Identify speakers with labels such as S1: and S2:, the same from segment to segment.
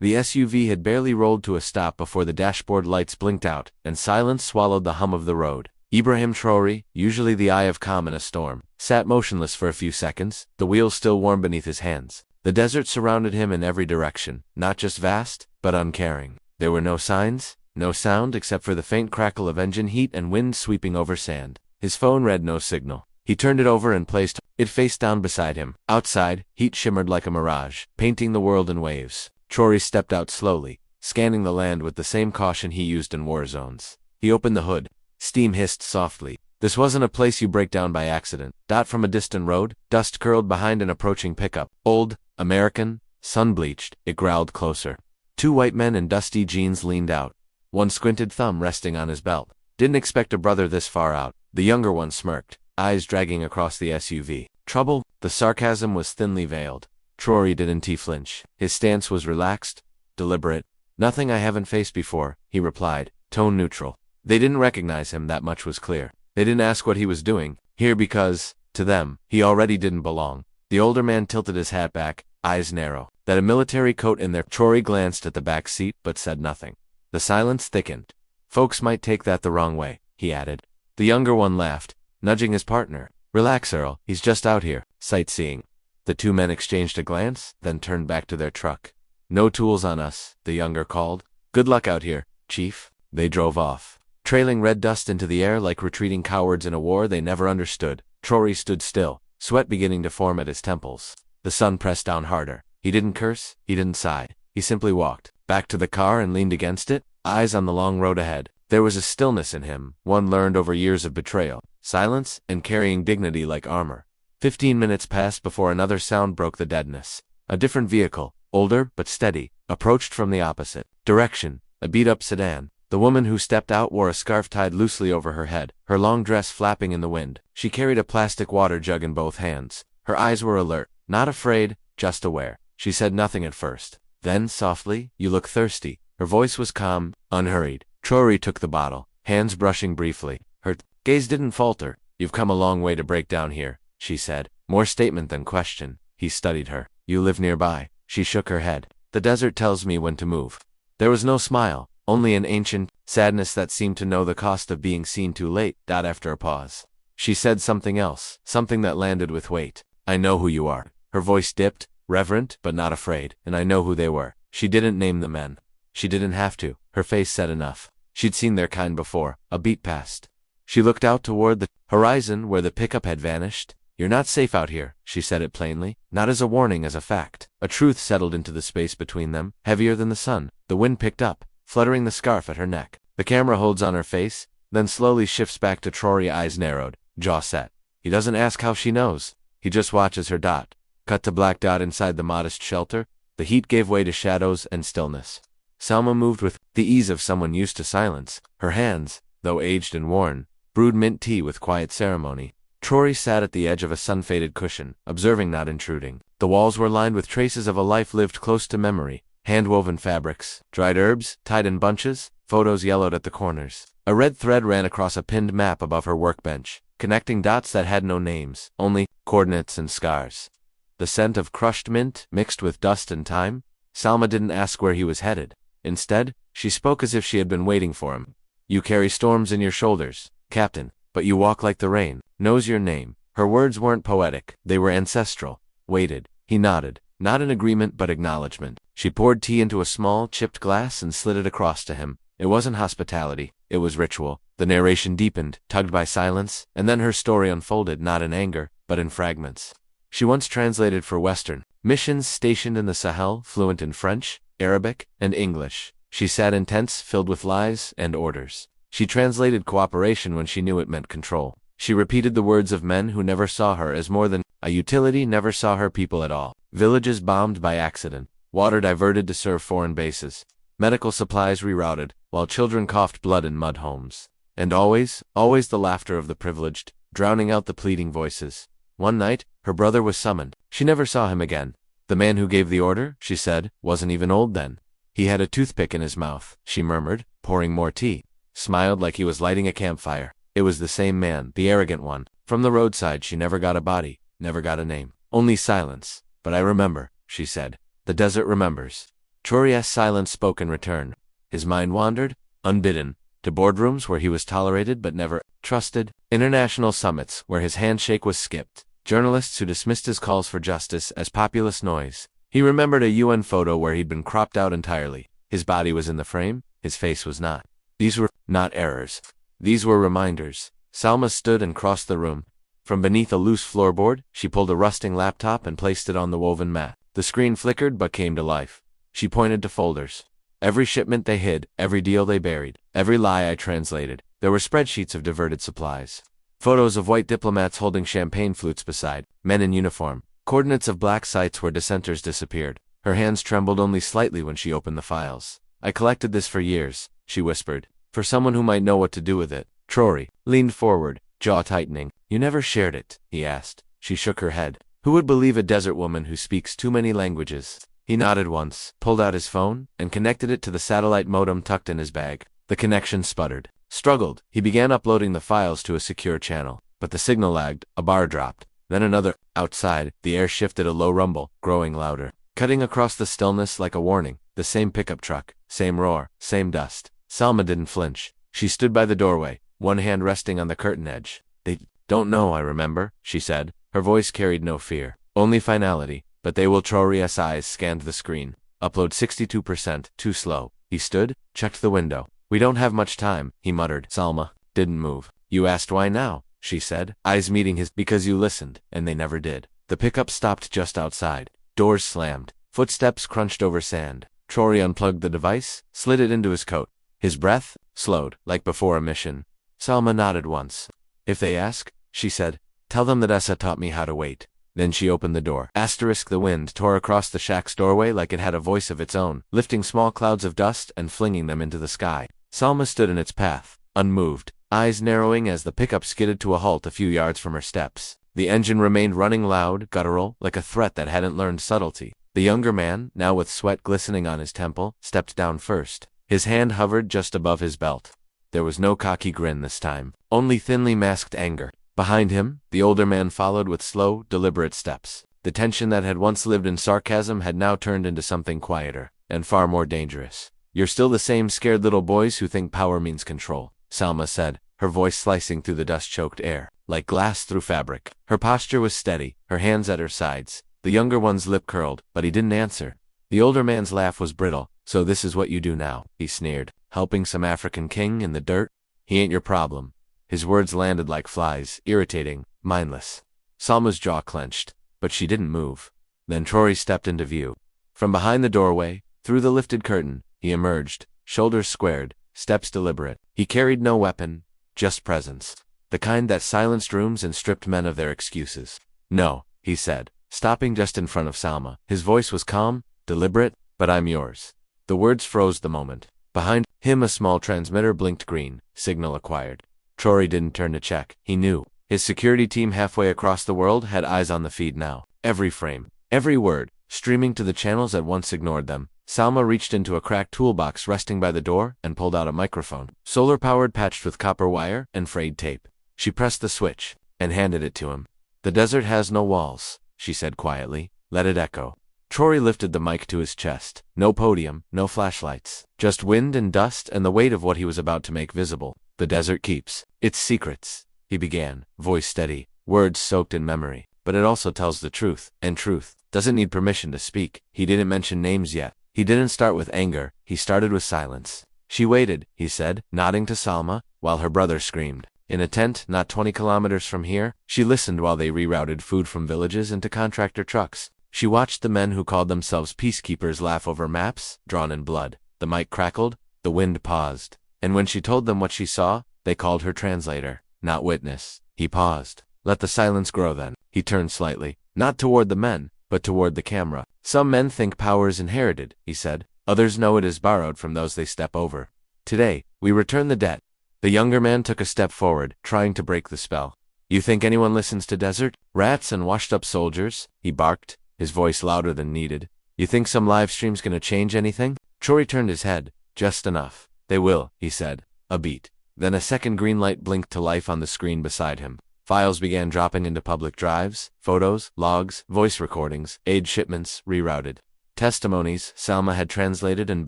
S1: The SUV had barely rolled to a stop before the dashboard lights blinked out, and silence swallowed the hum of the road. Ibrahim Traoré, usually the eye of calm in a storm, sat motionless for a few seconds, the wheels still warm beneath his hands. The desert surrounded him in every direction, not just vast, but uncaring. There were no signs, no sound except for the faint crackle of engine heat and wind sweeping over sand. His phone read no signal. He turned it over and placed it face down beside him. Outside, heat shimmered like a mirage, painting the world in waves. Traoré stepped out slowly, scanning the land with the same caution he used in war zones. He opened the hood. Steam hissed softly. This wasn't a place you break down by accident. From a distant road, dust curled behind an approaching pickup. Old, American, sun-bleached, it growled closer. Two white men in dusty jeans leaned out, one squinted thumb resting on his belt. Didn't expect a brother this far out. The younger one smirked, eyes dragging across the SUV. Trouble? The sarcasm was thinly veiled. Traoré didn't flinch. His stance was relaxed, deliberate. Nothing I haven't faced before, he replied, tone neutral. They didn't recognize him, that much was clear. They didn't ask what he was doing here because, to them, he already didn't belong. The older man tilted his hat back, eyes narrow. That a military coat in there. Traoré glanced at the back seat but said nothing. The silence thickened. Folks might take that the wrong way, he added. The younger one laughed, nudging his partner. Relax, Earl, he's just out here, sightseeing. The two men exchanged a glance, then turned back to their truck. No tools on us, the younger called. Good luck out here, Chief. They drove off, trailing red dust into the air like retreating cowards in a war they never understood. Traoré stood still, sweat beginning to form at his temples. The sun pressed down harder. He didn't curse, he didn't sigh. He simply walked back to the car and leaned against it, eyes on the long road ahead. There was a stillness in him, one learned over years of betrayal, silence, and carrying dignity like armor. 15 minutes passed before another sound broke the deadness. A different vehicle, older but steady, approached from the opposite direction, a beat-up sedan. The woman who stepped out wore a scarf tied loosely over her head, her long dress flapping in the wind. She carried a plastic water jug in both hands. Her eyes were alert, not afraid, just aware. She said nothing at first. Then, softly, "You look thirsty." Her voice was calm, unhurried. Traoré took the bottle, hands brushing briefly. Her gaze didn't falter. "You've come a long way to break down here," she said, more statement than question. He studied her. "You live nearby." She shook her head. "The desert tells me when to move." There was no smile, only an ancient sadness that seemed to know the cost of being seen too late. After a pause, she said something else, something that landed with weight. "I know who you are." Her voice dipped, reverent but not afraid, "and I know who they were." She didn't name the men. She didn't have to. Her face said enough. She'd seen their kind before. A beat passed. She looked out toward the horizon where the pickup had vanished. "You're not safe out here," she said it plainly, not as a warning, as a fact. A truth settled into the space between them, heavier than the sun. The wind picked up, fluttering the scarf at her neck. The camera holds on her face, then slowly shifts back to Traoré, eyes narrowed, jaw set. He doesn't ask how she knows. He just watches her dot. Cut to black dot inside the modest shelter. The heat gave way to shadows and stillness. Salma moved with the ease of someone used to silence. Her hands, though aged and worn, brewed mint tea with quiet ceremony. Traoré sat at the edge of a sun-faded cushion, observing, not intruding. The walls were lined with traces of a life lived close to memory. Hand-woven fabrics, dried herbs, tied in bunches, photos yellowed at the corners. A red thread ran across a pinned map above her workbench, connecting dots that had no names, only coordinates and scars. The scent of crushed mint mixed with dust and time. Salma didn't ask where he was headed. Instead, she spoke as if she had been waiting for him. "You carry storms in your shoulders, Captain, but you walk like the rain. Knows your name." Her words weren't poetic, they were ancestral. Weighted. He nodded, not in agreement but acknowledgement. She poured tea into a small, chipped glass and slid it across to him. It wasn't hospitality, it was ritual. The narration deepened, tugged by silence, and then her story unfolded, not in anger, but in fragments. She once translated for Western missions stationed in the Sahel, fluent in French, Arabic, and English. She sat in tents filled with lies and orders. She translated cooperation when she knew it meant control. She repeated the words of men who never saw her as more than a utility, never saw her people at all. Villages bombed by accident, water diverted to serve foreign bases, medical supplies rerouted, while children coughed blood in mud homes. And always, always the laughter of the privileged, drowning out the pleading voices. One night, her brother was summoned. She never saw him again. "The man who gave the order," she said, "wasn't even old then. He had a toothpick in his mouth," she murmured, pouring more tea. Smiled like he was lighting a campfire. It was the same man, the arrogant one. From the roadside she never got a body, never got a name. Only silence. "But I remember," she said. "The desert remembers." Traore's silence spoke in return. His mind wandered, unbidden, to boardrooms where he was tolerated but never trusted, international summits where his handshake was skipped, journalists who dismissed his calls for justice as populist noise. He remembered a UN photo where he'd been cropped out entirely. His body was in the frame, his face was not. These were not errors. These were reminders. Salma stood and crossed the room. From beneath a loose floorboard, she pulled a rusting laptop and placed it on the woven mat. The screen flickered but came to life. She pointed to folders. Every shipment they hid, every deal they buried, every lie I translated. There were spreadsheets of diverted supplies. Photos of white diplomats holding champagne flutes beside, men in uniform. Coordinates of black sites where dissenters disappeared. Her hands trembled only slightly when she opened the files. I collected this for years, she whispered, for someone who might know what to do with it. Traore leaned forward, jaw tightening. You never shared it, he asked. She shook her head. Who would believe a desert woman who speaks too many languages? He nodded once, pulled out his phone, and connected it to the satellite modem tucked in his bag. The connection sputtered. Struggled. He began uploading the files to a secure channel, but the signal lagged. A bar dropped. Then another. Outside, the air shifted a low rumble, growing louder, cutting across the stillness like a warning. The same pickup truck, same roar, same dust. Salma didn't flinch. She stood by the doorway, one hand resting on the curtain edge. They don't know, I remember, she said. Her voice carried no fear, only finality. But they will. Traore's eyes scanned the screen. Upload 62%, too slow. He stood, checked the window. We don't have much time, he muttered. Salma didn't move. You asked why now, she said, eyes meeting his. Because you listened, and they never did. The pickup stopped just outside. Doors slammed. Footsteps crunched over sand. Traore unplugged the device, slid it into his coat. His breath slowed, like before a mission. Salma nodded once. If they ask, she said, tell them that Essa taught me how to wait. Then she opened the door. The wind tore across the shack's doorway like it had a voice of its own, lifting small clouds of dust and flinging them into the sky. Salma stood in its path, unmoved, eyes narrowing as the pickup skidded to a halt a few yards from her steps. The engine remained running loud, guttural, like a threat that hadn't learned subtlety. The younger man, now with sweat glistening on his temple, stepped down first. His hand hovered just above his belt. There was no cocky grin this time, only thinly masked anger. Behind him, the older man followed with slow, deliberate steps. The tension that had once lived in sarcasm had now turned into something quieter, and far more dangerous. You're still the same scared little boys who think power means control, Salma said, her voice slicing through the dust-choked air, like glass through fabric. Her posture was steady, her hands at her sides. The younger one's lip curled, but he didn't answer. The older man's laugh was brittle. So this is what you do now, he sneered, helping some African king in the dirt? He ain't your problem. His words landed like flies, irritating, mindless. Salma's jaw clenched, but she didn't move. Then Traore stepped into view. From behind the doorway, through the lifted curtain, he emerged, shoulders squared, steps deliberate. He carried no weapon, just presence. The kind that silenced rooms and stripped men of their excuses. No, he said, stopping just in front of Salma. His voice was calm, deliberate, but I'm yours. The words froze the moment. Behind him a small transmitter blinked green, signal acquired. Traore didn't turn to check. He knew. His security team halfway across the world had eyes on the feed now. Every frame, every word, streaming to the channels that once ignored them. Salma reached into a cracked toolbox resting by the door and pulled out a microphone. Solar-powered, patched with copper wire and frayed tape. She pressed the switch and handed it to him. The desert has no walls, she said quietly. Let it echo. Traore lifted the mic to his chest. No podium, no flashlights. Just wind and dust and the weight of what he was about to make visible. The desert keeps its secrets, he began, voice steady, words soaked in memory. But it also tells the truth, and truth doesn't need permission to speak. He didn't mention names yet. He didn't start with anger, he started with silence. She waited, he said, nodding to Salma, while her brother screamed. In a tent not 20 kilometers from here, she listened while they rerouted food from villages into contractor trucks. She watched the men who called themselves peacekeepers laugh over maps, drawn in blood. The mic crackled, the wind paused. And when she told them what she saw, they called her translator, not witness. He paused. Let the silence grow then. He turned slightly, not toward the men, but toward the camera. Some men think power is inherited, he said. Others know it is borrowed from those they step over. Today, we return the debt. The younger man took a step forward, trying to break the spell. You think anyone listens to desert rats and washed-up soldiers? He barked, his voice louder than needed. You think some live stream's gonna change anything? Traore turned his head, just enough. They will, he said. A beat. Then a second green light blinked to life on the screen beside him. Files began dropping into public drives, photos, logs, voice recordings, aid shipments, rerouted. Testimonies Salma had translated and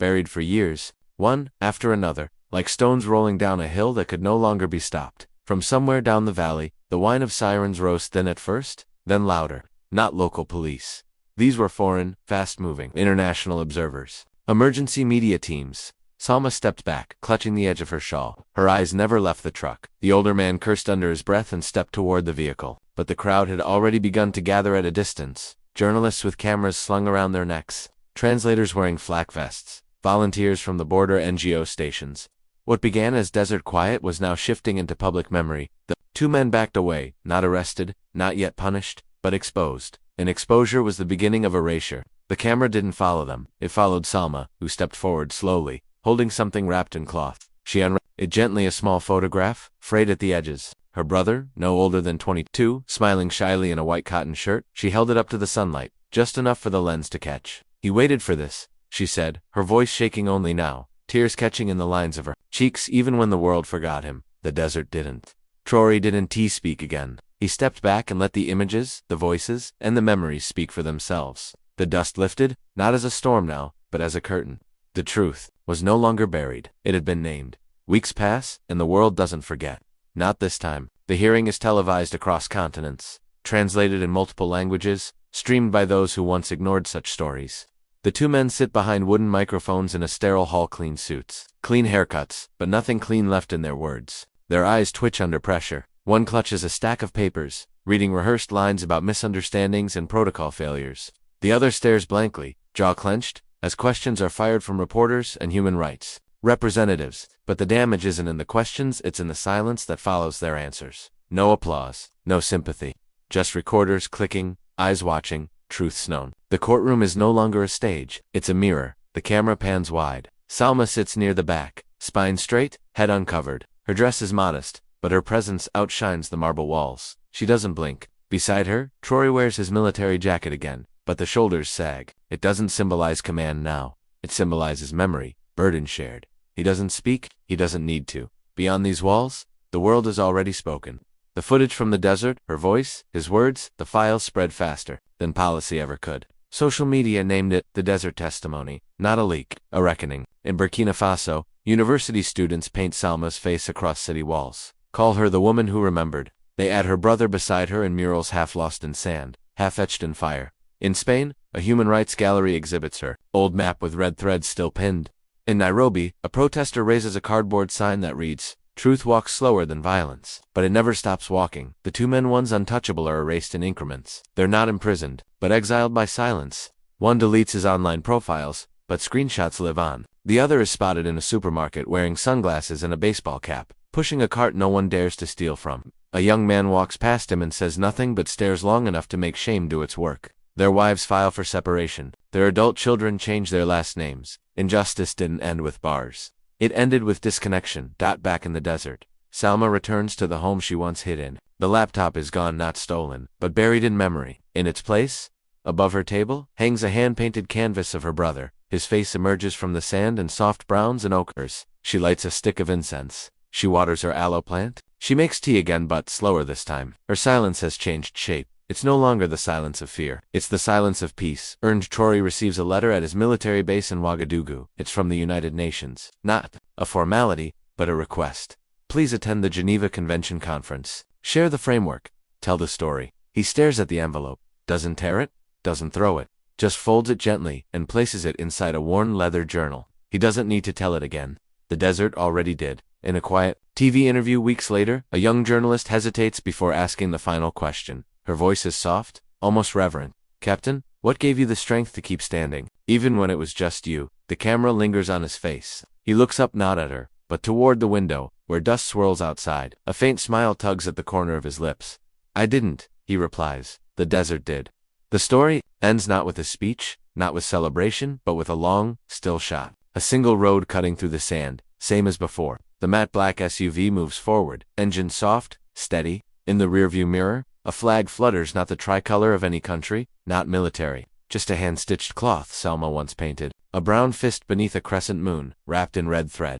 S1: buried for years, one after another, like stones rolling down a hill that could no longer be stopped. From somewhere down the valley, the whine of sirens rose thin at first, then louder. Not local police. These were foreign, fast-moving, international observers. Emergency media teams. Salma stepped back, clutching the edge of her shawl. Her eyes never left the truck. The older man cursed under his breath and stepped toward the vehicle. But the crowd had already begun to gather at a distance. Journalists with cameras slung around their necks. Translators wearing flak vests. Volunteers from the border NGO stations. What began as desert quiet was now shifting into public memory. The two men backed away, not arrested, not yet punished, but exposed. And exposure was the beginning of erasure. The camera didn't follow them. It followed Salma, who stepped forward slowly, holding something wrapped in cloth. She unwrapped it gently, a small photograph, frayed at the edges. Her brother, no older than 22, smiling shyly in a white cotton shirt. She held it up to the sunlight, just enough for the lens to catch. He waited for this, she said, her voice shaking only now, tears catching in the lines of her cheeks even when the world forgot him. The desert didn't. Traore didn't speak again. He stepped back and let the images, the voices, and the memories speak for themselves. The dust lifted, not as a storm now, but as a curtain. The truth was no longer buried. It had been named. Weeks pass, and the world doesn't forget. Not this time. The hearing is televised across continents, translated in multiple languages, streamed by those who once ignored such stories. The two men sit behind wooden microphones in a sterile hall, clean suits, clean haircuts, but nothing clean left in their words. Their eyes twitch under pressure. One clutches a stack of papers, reading rehearsed lines about misunderstandings and protocol failures. The other stares blankly, jaw clenched, as questions are fired from reporters and human rights representatives. But the damage isn't in the questions, it's in the silence that follows their answers. No applause, no sympathy. Just recorders clicking, eyes watching, truths known. The courtroom is no longer a stage, it's a mirror. The camera pans wide. Salma sits near the back, spine straight, head uncovered. Her dress is modest, but her presence outshines the marble walls. She doesn't blink. Beside her, Traore wears his military jacket again, but the shoulders sag. It doesn't symbolize command now. It symbolizes memory, burden shared. He doesn't speak, he doesn't need to. Beyond these walls, the world has already spoken. The footage from the desert, her voice, his words, the files spread faster than policy ever could. Social media named it the desert testimony, not a leak, a reckoning. In Burkina Faso, university students paint Salma's face across city walls. Call her the woman who remembered. They add her brother beside her in murals half lost in sand, half etched in fire. In Spain, a human rights gallery exhibits her, old map with red threads still pinned. In Nairobi, a protester raises a cardboard sign that reads, "Truth walks slower than violence." But it never stops walking. The two men once untouchable are erased in increments. They're not imprisoned, but exiled by silence. One deletes his online profiles, but screenshots live on. The other is spotted in a supermarket wearing sunglasses and a baseball cap, pushing a cart no one dares to steal from. A young man walks past him and says nothing but stares long enough to make shame do its work. Their wives file for separation. Their adult children change their last names. Injustice didn't end with bars. It ended with disconnection. Back in the desert, Salma returns to the home she once hid in. The laptop is gone, not stolen, but buried in memory. In its place, above her table, hangs a hand-painted canvas of her brother. His face emerges from the sand in soft browns and ochres. She lights a stick of incense. She waters her aloe plant. She makes tea again, but slower this time. Her silence has changed shape. It's no longer the silence of fear. It's the silence of peace. Traore receives a letter at his military base in Ouagadougou. It's from the United Nations. Not a formality, but a request. Please attend the Geneva Convention Conference. Share the framework. Tell the story. He stares at the envelope. Doesn't tear it. Doesn't throw it. Just folds it gently and places it inside a worn leather journal. He doesn't need to tell it again. The desert already did. In a quiet TV interview weeks later, a young journalist hesitates before asking the final question. Her voice is soft, almost reverent. "Captain, what gave you the strength to keep standing, even when it was just you?" The camera lingers on his face. He looks up, not at her, but toward the window, where dust swirls outside. A faint smile tugs at the corner of his lips. "I didn't," he replies. "The desert did." The story ends not with a speech, not with celebration, but with a long, still shot. A single road cutting through the sand, same as before. The matte black SUV moves forward, engine soft, steady. In the rearview mirror, a flag flutters, not the tricolor of any country, not military, just a hand-stitched cloth Salma once painted. A brown fist beneath a crescent moon, wrapped in red thread.